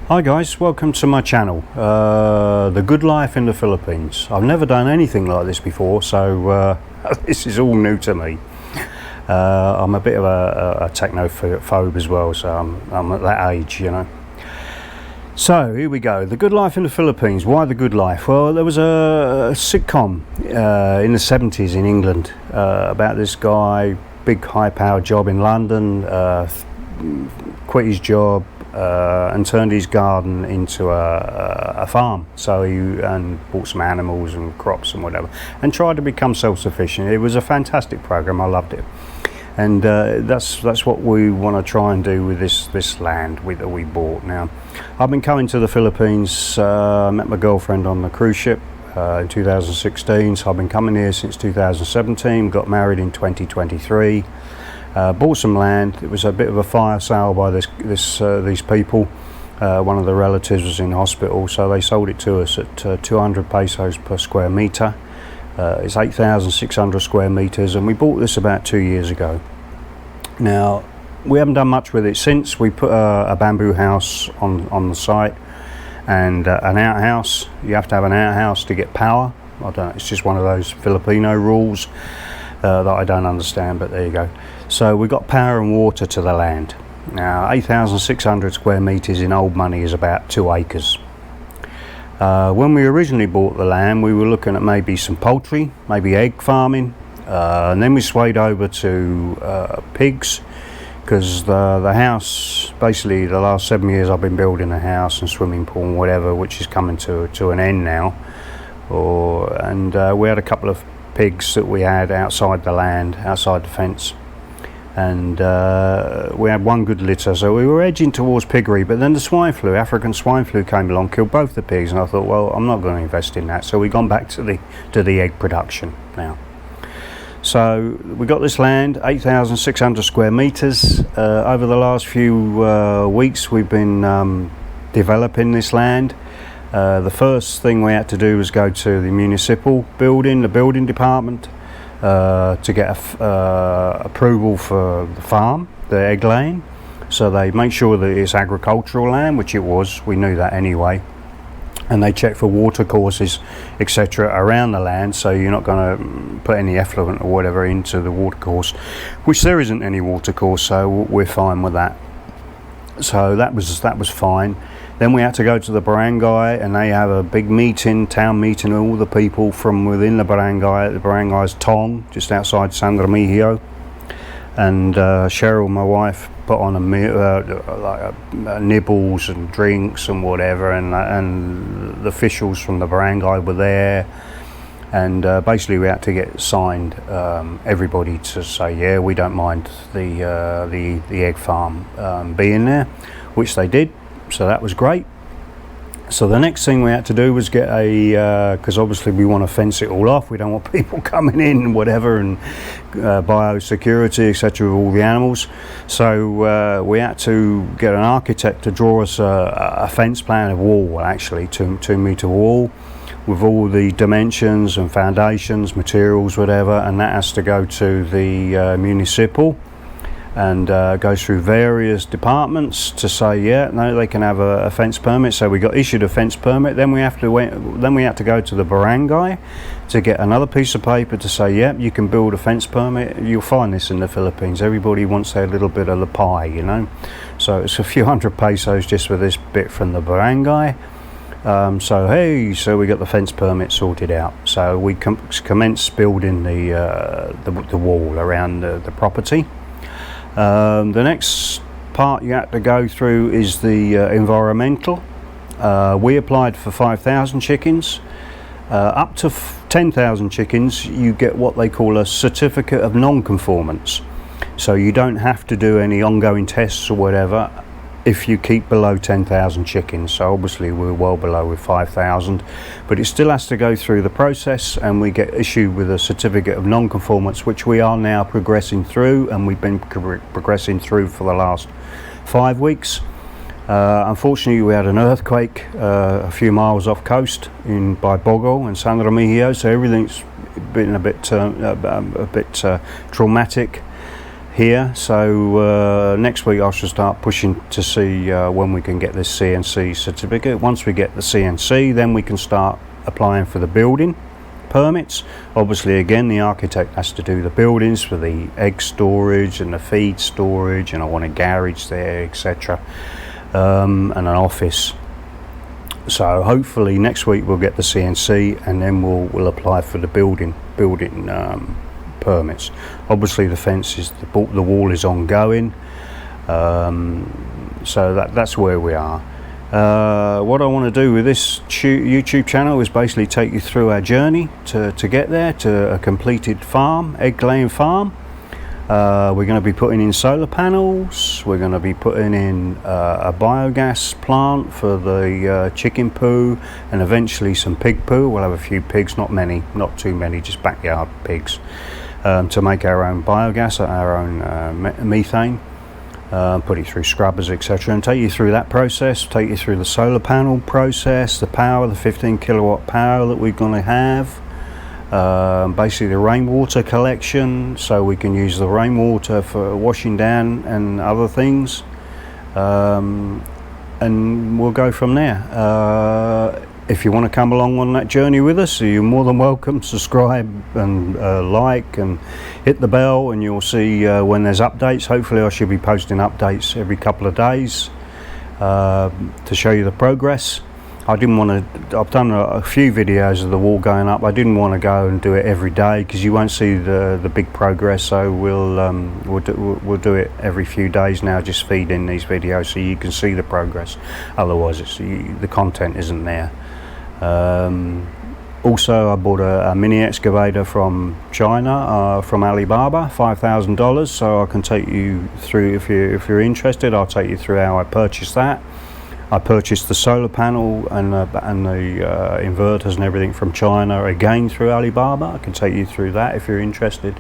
Hi guys, welcome to my channel, The Good Life in the Philippines. I've never done anything like this before, so this is all new to me. I'm a bit of a technophobe as well, so I'm at that age, you know. So here we go, The Good Life in the Philippines. Why The Good Life? Well, there was a sitcom in the 70s in England about this guy, big high-powered job in London, quit his job, and turned his garden into a farm. So he bought some animals and crops and whatever, and tried to become self-sufficient. It was a fantastic program. I loved it, and that's what we want to try and do with this land that we bought. Now, I've been coming to the Philippines. Met my girlfriend on the cruise ship in 2016. So I've been coming here since 2017. Got married in 2023. Bought some land. It was a bit of a fire sale by these people. One of the relatives was in hospital, so they sold it to us at 200 pesos per square metre. It's 8,600 square metres, and we bought this about 2 years ago. Now, we haven't done much with it since. We put a bamboo house on the site and an outhouse. You have to have an outhouse to get power. I don't know, it's just one of those Filipino rules that I don't understand, but there you go. So we got power and water to the land. Now, 8,600 square metres in old money is about 2 acres. When we originally bought the land, we were looking at maybe some poultry, maybe egg farming, and then we swayed over to pigs, because the house, basically the last 7 years I've been building a house and swimming pool and whatever, which is coming to an end now. We had a couple of pigs that we had outside the land, outside the fence, and we had one good litter, so we were edging towards piggery. But then the swine flu, African swine flu, came along, killed both the pigs, and I thought, well, I'm not going to invest in that. So we've gone back to the egg production now. So we got this land, 8,600 square metres. Over the last few weeks we've been developing this land. The first thing we had to do was go to the municipal building, the building department, to get approval for the farm, the egg laying. So they make sure that it's agricultural land, which it was. We knew that anyway. And they check for water courses, etc. around the land, so you're not going to put any effluent or whatever into the water course, which there isn't any water course, so we're fine with that. So that was fine. Then we had to go to the barangay, and they have a big meeting, town meeting, all the people from within the barangay. The barangay's Tong, just outside San Remigio. And Cheryl, my wife, put on a meal, nibbles and drinks and whatever, and the officials from the barangay were there. And basically we had to get signed, everybody to say, yeah, we don't mind the egg farm being there, which they did. So that was great. So the next thing we had to do was get because obviously we want to fence it all off. We don't want people coming in and whatever, and biosecurity, etc. with all the animals. So we had to get an architect to draw us a fence plan, of wall, actually, 2 metre wall, with all the dimensions and foundations, materials, whatever, and that has to go to the municipal. And goes through various departments to say, yeah, no, they can have a fence permit. So we got issued a fence permit. Then we had to go to the barangay to get another piece of paper to say, yeah, you can build a fence permit. You'll find this in the Philippines. Everybody wants their little bit of the pie, you know. So it's a few hundred pesos just for this bit from the barangay. So we got the fence permit sorted out. So we commenced building the wall around the property. The next part you have to go through is the environmental. We applied for 5,000 chickens. Up to 10,000 chickens, you get what they call a certificate of non-conformance. So you don't have to do any ongoing tests or whatever if you keep below 10,000 chickens. So obviously we're well below with 5,000, but it still has to go through the process, and we get issued with a certificate of non-conformance, which we are now progressing through, and we've been progressing through for the last 5 weeks. Unfortunately, we had an earthquake a few miles off coast by Bogo and San Remigio, so everything's been a bit traumatic here, so next week I shall start pushing to see when we can get this CNC certificate. Once we get the CNC, then we can start applying for the building permits. Obviously, again, the architect has to do the buildings for the egg storage and the feed storage, and I want a garage there, etc., and an office. So hopefully next week we'll get the CNC, and then we'll apply for the building permits. Obviously the fence is the wall is ongoing, so that's where we are. What I want to do with this YouTube channel is basically take you through our journey to get there, to a completed farm, egg laying farm. We're going to be putting in solar panels, we're going to be putting in a biogas plant for the chicken poo, and eventually some pig poo. We'll have a few pigs, not many, not too many, just backyard pigs, to make our own biogas, our own methane. Put it through scrubbers, etc., and take you through that process, take you through the solar panel process, the power, the 15 kilowatt power that we're going to have, basically the rainwater collection, so we can use the rainwater for washing down and other things, and we'll go from there. If you want to come along on that journey with us, you're more than welcome. Subscribe and like and hit the bell, and you'll see when there's updates. Hopefully I should be posting updates every couple of days to show you the progress. I didn't want to, I've done a few videos of the wall going up. I didn't want to go and do it every day because you won't see the big progress, so we'll do it every few days now, just feed in these videos so you can see the progress. Otherwise the content isn't there. Also, I bought a mini excavator from China, from Alibaba, $5,000, so I can take you through, if you're interested, I'll take you through how I purchased that. I purchased the solar panel and the inverters and everything from China, again through Alibaba. I can take you through that if you're interested.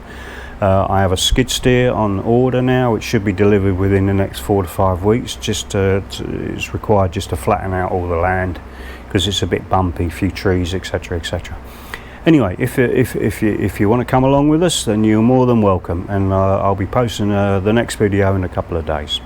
I have a skid steer on order now, which should be delivered within the next 4 to 5 weeks. It's required just to flatten out all the land, because it's a bit bumpy, a few trees, etc., etc. Anyway, if you want to come along with us, then you're more than welcome, and I'll be posting the next video in a couple of days.